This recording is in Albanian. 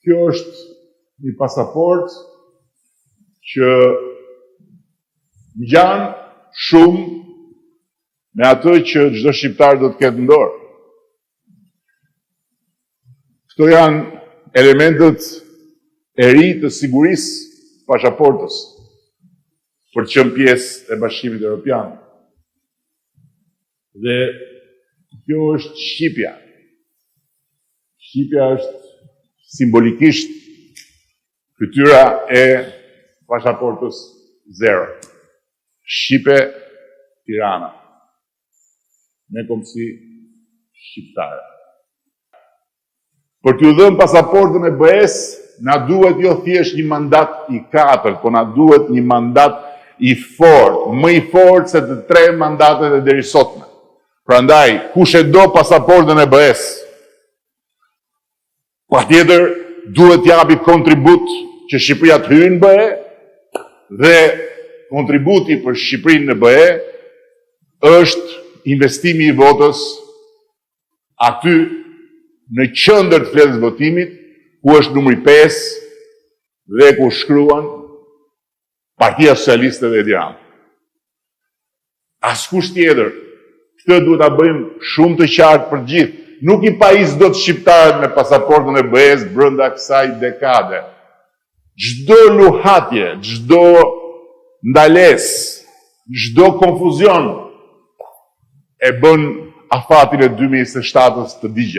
Kjo është një pasaport që ngjan shumë me atë që çdo shqiptar do të ketë në dorë. Këto janë elementet e ri të sigurisë pasaportës për të qenë pjesë e Bashkimit Evropian. Dhe kjo është shqipja. Shqipja është simbolikisht fytyra e pasaportës zero. Shqipe, Tirana. Ne kom si shqiptare. Për t'ju dhënë pasaportën e BE-s, na duhet jo thjesht një mandat i 4, po na duhet një mandat i fortë, më i fortë se të 3 mandatet e deri sotme. Prandaj, kush e do pasaportën e BE-s, patjetër duhet japi kontribut që Shqipëria të hyjë në BE, dhe kontributi për Shqipërinë në BE është investimi i votës aty në qendër të fletës votimit, ku është numri 5 dhe ku shkruan Partia Socialiste dhe Tirana. Askush tjetër. Këtë duhet ta bëjmë shumë të qartë për gjithë. Nuk i pajis do të shqiptarët me pasaportën e BE-s brenda kësaj dekade. Çdo luhatje, çdo ndalesë, çdo konfuzion e bën afatin e 2027-s të digjet.